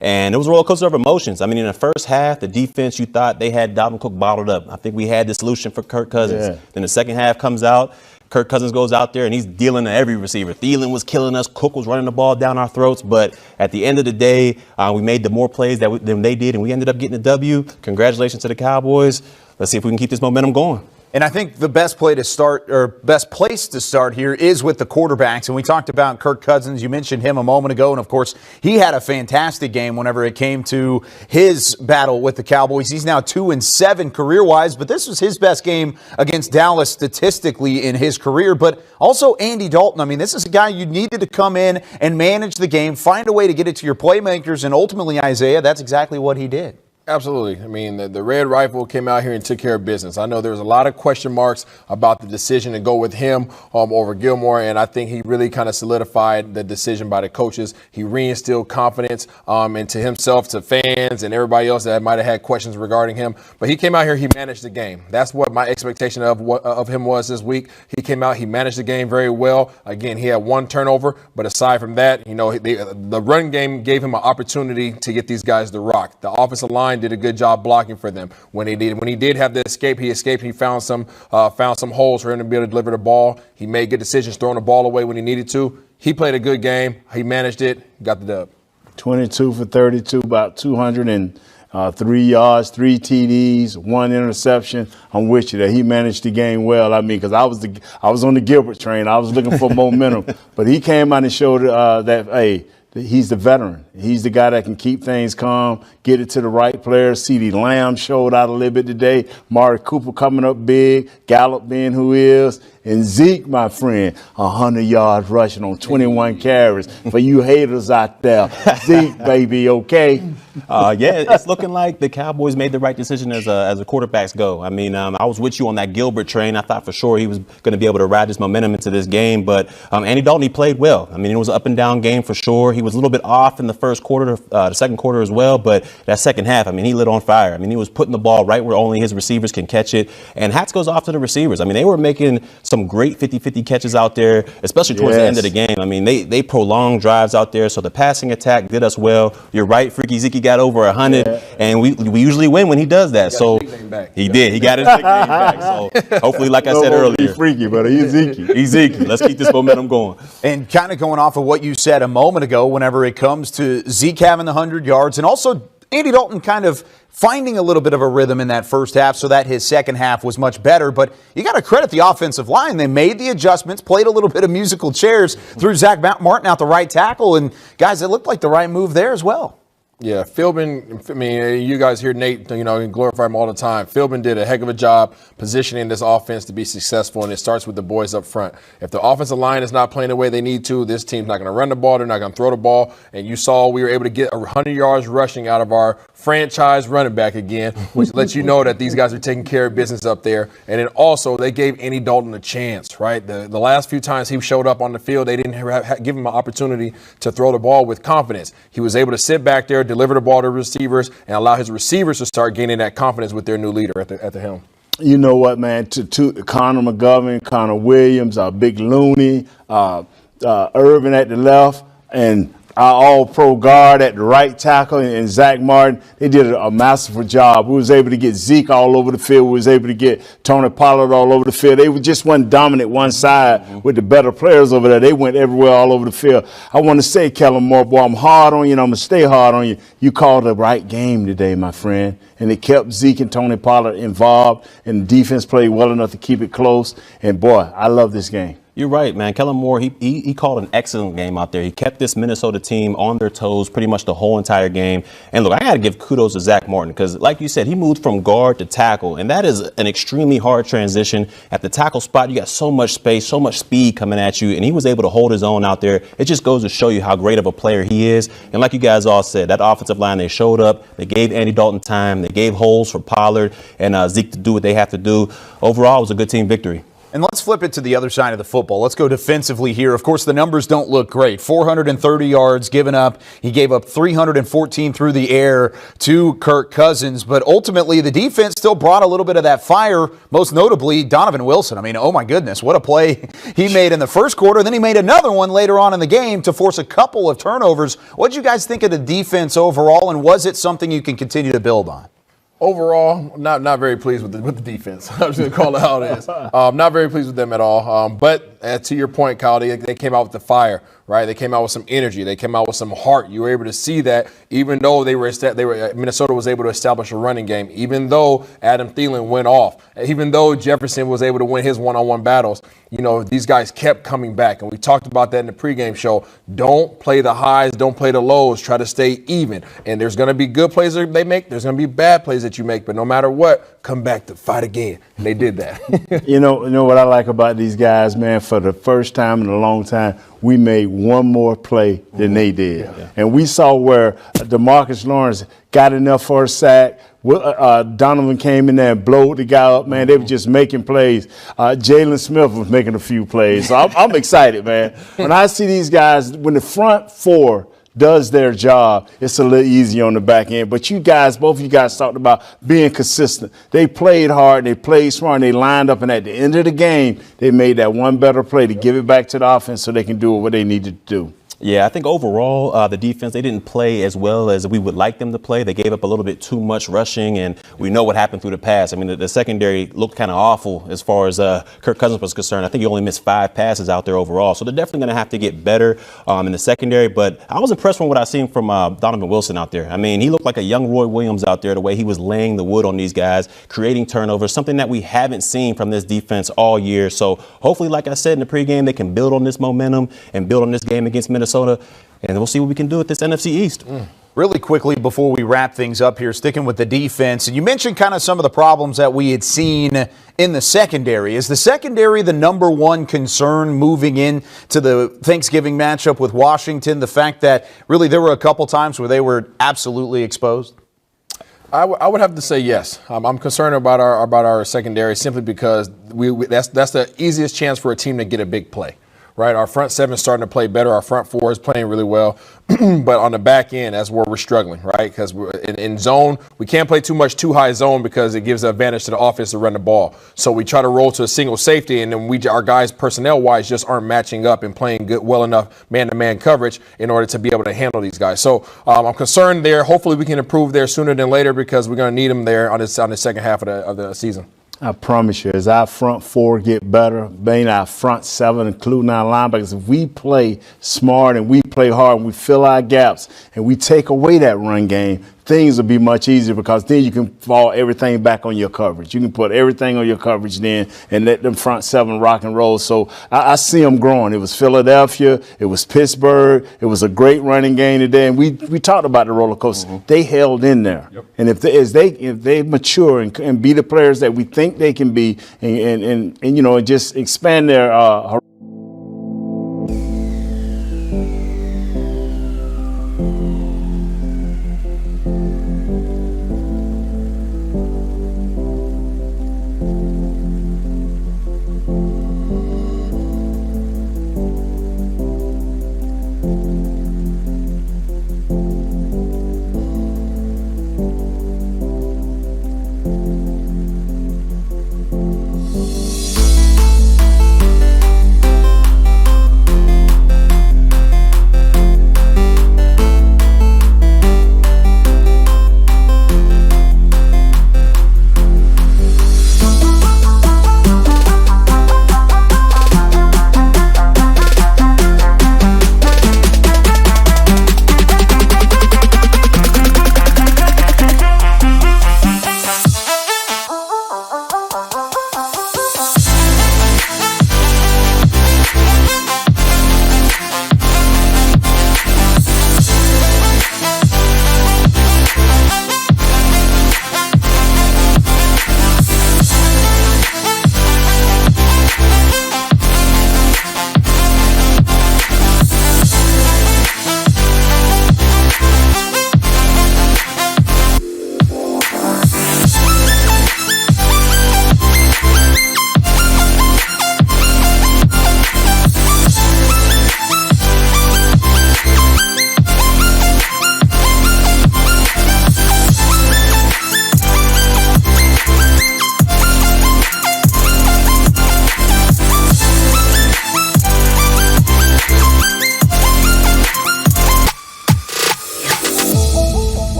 And it was a roller coaster of emotions. I mean, in the first half, the defense, you thought they had Dalton Cook bottled up. I think we had the solution for Kirk Cousins. Yeah. Then the second half comes out. Kirk Cousins goes out there and he's dealing to every receiver. Thielen was killing us. Cook was running the ball down our throats. But at the end of the day, we made the more plays than they did, and we ended up getting a W. Congratulations to the Cowboys. Let's see if we can keep this momentum going. And I think the best place to start here is with the quarterbacks. And we talked about Kirk Cousins. You mentioned him a moment ago. And, of course, he had a fantastic game whenever it came to his battle with the Cowboys. He's now 2-7 career-wise. But this was his best game against Dallas statistically in his career. But also Andy Dalton. I mean, this is a guy you needed to come in and manage the game, find a way to get it to your playmakers. And ultimately, Isaiah, that's exactly what he did. Absolutely. I mean, the Red Rifle came out here and took care of business. I know there was a lot of question marks about the decision to go with him over Gilmore, and I think he really kind of solidified the decision by the coaches. He reinstilled confidence into himself, to fans, and everybody else that might have had questions regarding him. But he came out here, he managed the game. That's what my expectation of him was this week. He came out, he managed the game very well. Again, he had one turnover, but aside from that, you know, the run game gave him an opportunity to get these guys to rock. The offensive line did a good job blocking for them. When he did have the escape, he escaped. He found some holes for him to be able to deliver the ball. He made good decisions, throwing the ball away when he needed to. He played a good game. He managed it, got the dub. 22 for 32, about 203 yards, 3 TDs, 1 interception. I'm with you that he managed the game well. I mean, because I was on the Gilbert train. I was looking for momentum, but he came out and showed that, hey, he's the veteran. He's the guy that can keep things calm, get it to the right players. CeeDee Lamb showed out a little bit today. Mari Cooper coming up big. Gallup being who he is. And Zeke, my friend, 100 yards rushing on 21 carries. For you haters out there, Zeke, baby, okay? Yeah, it's looking like the Cowboys made the right decision as the quarterbacks go. I mean, I was with you on that Gilbert train. I thought for sure he was going to be able to ride this momentum into this game. But Andy Dalton, he played well. I mean, it was an up-and-down game for sure. He was a little bit off in the first quarter, the second quarter as well. But that second half, I mean, he lit on fire. I mean, he was putting the ball right where only his receivers can catch it. And hats goes off to the receivers. I mean, they were making some great 50-50 catches out there, especially towards the end of the game. I mean, they prolonged drives out there. So the passing attack did us well. You're right, Freaky Zeke got over 100, and we usually win when he does that. So he did. He got his nickname back. So hopefully, like I said earlier, he's Freaky, but he's Zeke. He's Zeke. Let's keep this momentum going. And kind of going off of what you said a moment ago, whenever it comes to Zeke having the 100 yards, and also Andy Dalton kind of finding a little bit of a rhythm in that first half so that his second half was much better. But you got to credit the offensive line. They made the adjustments, played a little bit of musical chairs, threw Zach Martin out the right tackle. And, guys, it looked like the right move there as well. Yeah, Philbin, I mean, you guys hear Nate, you know, glorify him all the time. Philbin did a heck of a job positioning this offense to be successful, and it starts with the boys up front. If the offensive line is not playing the way they need to, this team's not going to run the ball, they're not going to throw the ball. And you saw we were able to get 100 yards rushing out of our franchise running back again, which lets you know that these guys are taking care of business up there. And then also they gave Andy Dalton a chance, right? The last few times he showed up on the field, they didn't give him an opportunity to throw the ball with confidence. He was able to sit back there, deliver the ball to receivers, and allow his receivers to start gaining that confidence with their new leader at the helm. You know what, man? To Connor McGovern, Connor Williams, Big Looney, Irvin at the left, and our all-pro guard at the right tackle, and Zach Martin, they did a masterful job. We was able to get Zeke all over the field. We was able to get Tony Pollard all over the field. They were just one dominant one side with the better players over there. They went everywhere all over the field. I want to say, Kellen Moore, boy, I'm hard on you, and I'm going to stay hard on you. You called the right game today, my friend, and it kept Zeke and Tony Pollard involved, and the defense played well enough to keep it close. And, boy, I love this game. You're right, man. Kellen Moore, he called an excellent game out there. He kept this Minnesota team on their toes pretty much the whole entire game. And look, I got to give kudos to Zach Martin because, like you said, he moved from guard to tackle, and that is an extremely hard transition. At the tackle spot, you got so much space, so much speed coming at you, and he was able to hold his own out there. It just goes to show you how great of a player he is. And like you guys all said, that offensive line, they showed up. They gave Andy Dalton time. They gave holes for Pollard and Zeke to do what they have to do. Overall, it was a good team victory. And let's flip it to the other side of the football. Let's go defensively here. Of course, the numbers don't look great. 430 yards given up. He gave up 314 through the air to Kirk Cousins. But ultimately, the defense still brought a little bit of that fire, most notably Donovan Wilson. I mean, oh my goodness, what a play he made in the first quarter. Then he made another one later on in the game to force a couple of turnovers. What did you guys think of the defense overall, and was it something you can continue to build on? Overall, not very pleased with the defense. I'm just going to call it how it is. Not very pleased with them at all. But to your point, Kyle, they came out with the fire, right? They came out with some energy. They came out with some heart. You were able to see that even though Minnesota was able to establish a running game, even though Adam Thielen went off, even though Jefferson was able to win his one-on-one battles, these guys kept coming back. And we talked about that in the pregame show. Don't play the highs. Don't play the lows. Try to stay even. And there's going to be good plays that they make. There's going to be bad plays that you make. But no matter what, come back to fight again. And they did that. You know what I like about these guys, man? For the first time in a long time, we made one more play than they did. Yeah. And we saw where DeMarcus Lawrence got enough for a sack. Donovan came in there and blowed the guy up, man. They were just making plays. Jalen Smith was making a few plays. So I'm excited, man. When I see these guys, when the front four does their job, it's a little easier on the back end. But both of you guys talked about being consistent. They played hard, they played smart, and they lined up, and at the end of the game, they made that one better play to give it back to the offense so they can do what they needed to do. Yeah, I think overall the defense, they didn't play as well as we would like them to play. They gave up a little bit too much rushing, and we know what happened through the pass. I mean, the secondary looked kind of awful as far as Kirk Cousins was concerned. I think he only missed 5 passes out there overall. So they're definitely going to have to get better in the secondary. But I was impressed with what I seen from Donovan Wilson out there. I mean, he looked like a young Roy Williams out there, the way he was laying the wood on these guys, creating turnovers, something that we haven't seen from this defense all year. So hopefully, like I said in the pregame, they can build on this momentum and build on this game against Minnesota. And we'll see what we can do with this NFC East. Really quickly before we wrap things up here, sticking with the defense, and you mentioned kind of some of the problems that we had seen in the secondary. Is the secondary the number one concern moving into the Thanksgiving matchup with Washington? The fact that really there were a couple times where they were absolutely exposed? I would have to say yes. I'm concerned about our secondary simply because that's the easiest chance for a team to get a big play. Right, our front seven is starting to play better. Our front four is playing really well, but on the back end, that's where we're struggling, right? Because we're in zone, we can't play too high zone because it gives an advantage to the offense to run the ball. So we try to roll to a single safety, and then our guys personnel-wise just aren't matching up and playing well enough man-to-man coverage in order to be able to handle these guys. So I'm concerned there. Hopefully, we can improve there sooner than later because we're going to need them there on the second half of the season. I promise you, as our front four get better, being our front seven, including our linebackers, if we play smart and we play hard and we fill our gaps and we take away that run game, things will be much easier because then you can fall everything back on your coverage. You can put everything on your coverage then and let them front seven rock and roll. So I see them growing. It was Philadelphia. It was Pittsburgh. It was a great running game today. And we talked about the roller coaster. Mm-hmm. They held in there. Yep. And if they mature and be the players that we think they can be and just expand their